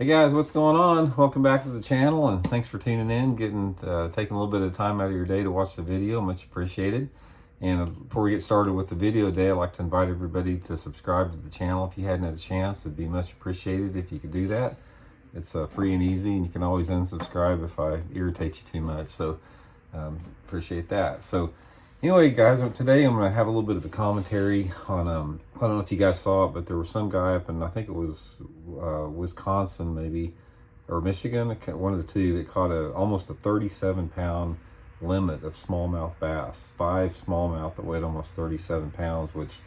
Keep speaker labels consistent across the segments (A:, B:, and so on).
A: Hey guys, what's going on? Welcome back to the channel, and thanks for tuning in, taking a little bit of time out of your day to watch the video. Much appreciated. And before we get started with the video today, I'd like to invite everybody to subscribe to the channel. If you hadn't had a chance, it'd be much appreciated if you could do that. It's free and easy, and you can always unsubscribe if I irritate you too much. So appreciate that. So anyway, guys, today I'm going to have a little bit of a commentary on, I don't know if you guys saw it, but there was some guy up in, I think it was Wisconsin maybe, or Michigan, one of the two, that caught almost a 37-pound limit of smallmouth bass. 5 smallmouth that weighed almost 37 pounds, which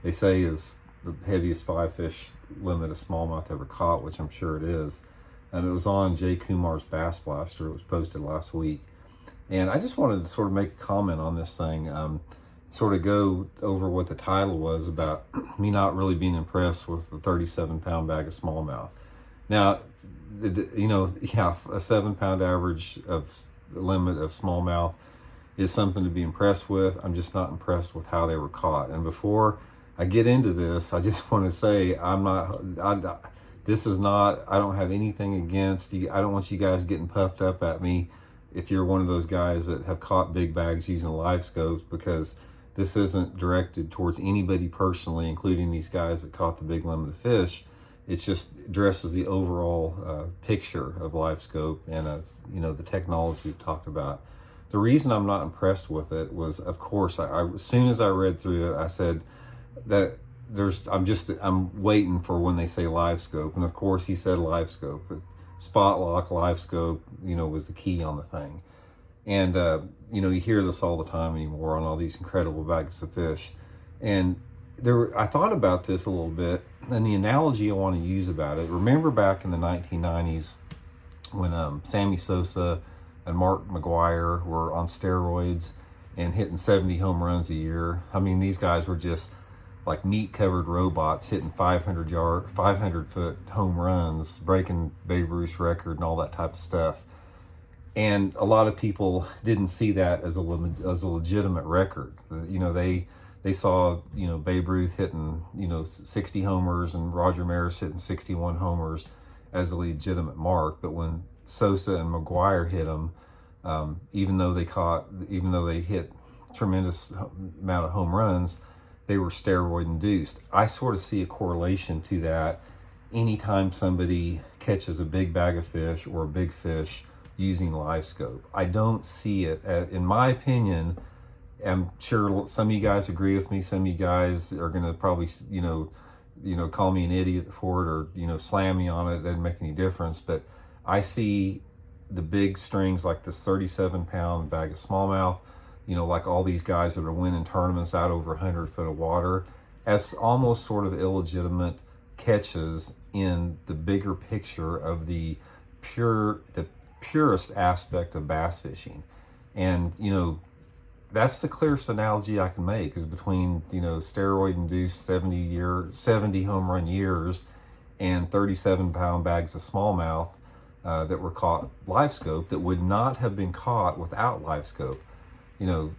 A: they say is the heaviest 5-fish limit of smallmouth ever caught, which I'm sure it is. And it was on Jay Kumar's Bass Blaster. It was posted last week. And I just wanted to sort of make a comment on this thing, sort of go over what the title was about me not really being impressed with the 37-pound bag of smallmouth. Now, a 7-pound average of limit of smallmouth is something to be impressed with. I'm just not impressed with how they were caught. And before I get into this, I just want to say I don't have anything against you. I don't want you guys getting puffed up at me if you're one of those guys that have caught big bags using Livescopes, because this isn't directed towards anybody personally, including these guys that caught the big limit of fish. It just addresses the overall picture of Livescope and the technology we've talked about. The reason I'm not impressed with it was, of course, as soon as I read through it, I said that I'm waiting for when they say Livescope, and of course he said Livescope. Spot lock, Livescope, was the key on the thing. And, you hear this all the time anymore on all these incredible bags of fish. And I thought about this a little bit, and the analogy I want to use about it, remember back in the 1990s when Sammy Sosa and Mark McGwire were on steroids and hitting 70 home runs a year? I mean, these guys were just like meat-covered robots hitting 500-foot home runs, breaking Babe Ruth's record and all that type of stuff. And a lot of people didn't see that as a legitimate record. They saw, Babe Ruth hitting, 60 homers and Roger Maris hitting 61 homers as a legitimate mark. But when Sosa and McGwire hit them, even though they hit tremendous amount of home runs, they were steroid induced. I sort of see a correlation to that anytime somebody catches a big bag of fish or a big fish using Livescope. I don't see it, in my opinion. I'm sure some of you guys agree with me. Some of you guys are going to probably, call me an idiot for it, or, slam me on it. It doesn't make any difference. But I see the big strings like this 37-pound bag of smallmouth, like all these guys that are winning tournaments out over 100 foot of water, as almost sort of illegitimate catches in the bigger picture of the purest aspect of bass fishing. And, that's the clearest analogy I can make, is between, steroid-induced 70 home run years and 37-pound bags of smallmouth that were caught Livescope that would not have been caught without Livescope.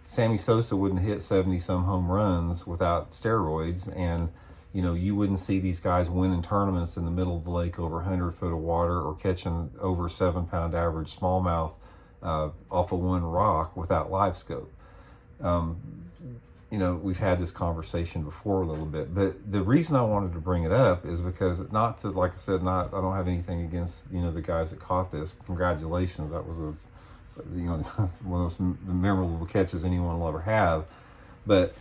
A: Sammy Sosa wouldn't hit 70-some home runs without steroids, and, you wouldn't see these guys winning tournaments in the middle of the lake over 100 foot of water, or catching over 7-pound average smallmouth off of one rock without Livescope. We've had this conversation before a little bit, but the reason I wanted to bring it up is because like I said, I don't have anything against, the guys that caught this. Congratulations. That was one of the most memorable catches anyone will ever have. But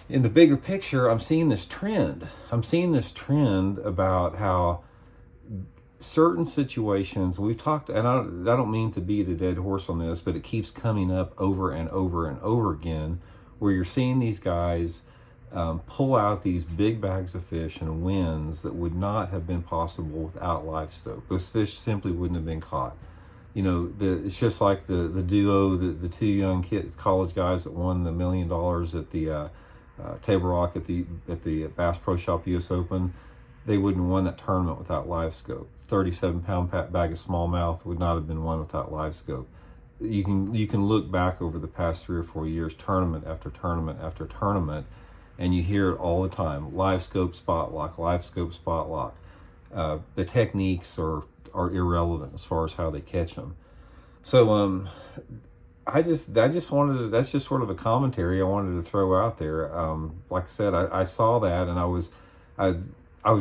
A: in the bigger picture, I'm seeing this trend. About how certain situations we've talked, and I don't mean to beat a dead horse on this, but it keeps coming up over and over and over again, where you're seeing these guys pull out these big bags of fish and wins that would not have been possible without Livescope. Those fish simply wouldn't have been caught. It's just like the duo, the two young kids, college guys that won the $1 million at the Table Rock at the Bass Pro Shop US Open. They wouldn't have won that tournament without Livescope. 37-pound bag of smallmouth would not have been won without Livescope. You can look back over the past 3 or 4 years, tournament after tournament after tournament, and you hear it all the time: Livescope spot lock, Livescope spot lock. The techniques are are irrelevant as far as how they catch them. So I just wanted to, that's just sort of a commentary I wanted to throw out there. Like I said, I saw that, and I was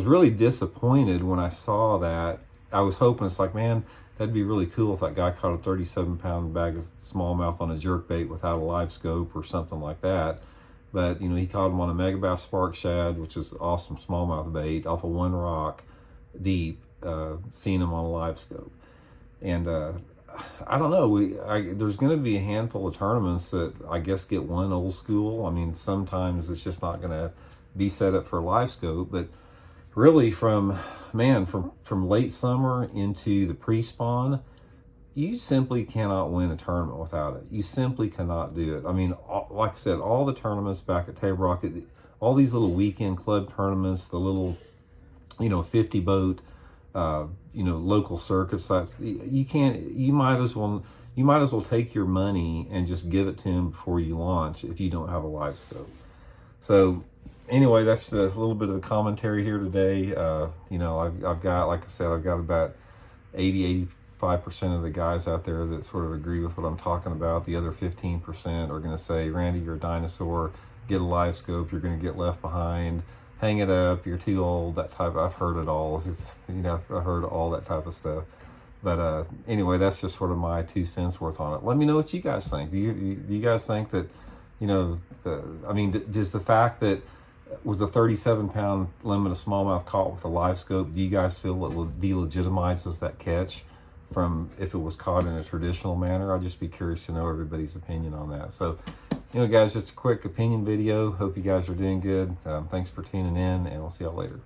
A: really disappointed when I saw that. I was hoping, it's like, man, that'd be really cool if that guy caught a 37-pound bag of smallmouth on a jerkbait without a live scope or something like that. But, you know, he caught him on a megabass spark shad, which is awesome smallmouth bait, off of one rock deep, seeing him on a live scope. And I don't know, there's going to be a handful of tournaments that I guess get one old school. I mean, sometimes it's just not going to be set up for a live scope, but really from late summer into the pre-spawn, you simply cannot win a tournament without it. You simply cannot do it. I mean, like I said, all the tournaments back at Table Rock, all these little weekend club tournaments, the little, 50 boat, local circus sites, you might as well take your money and just give it to them before you launch if you don't have a live scope. So anyway, that's a little bit of a commentary here today. I've got, like I said, I've got about 85% of the guys out there that sort of agree with what I'm talking about. The other 15% are going to say, Randy, you're a dinosaur, get a live scope, you're going to get left behind, hang it up, you're too old, that type. I've heard it all. I've heard all that type of stuff. But anyway, that's just sort of my 2 cents worth on it. Let me know what you guys think. Do you guys think that, does the fact that was a 37-pound limit of smallmouth caught with a live scope, do you guys feel it will delegitimizes that catch from if it was caught in a traditional manner? I'd just be curious to know everybody's opinion on that. So, guys, just a quick opinion video. Hope you guys are doing good. Thanks for tuning in, and we'll see y'all later.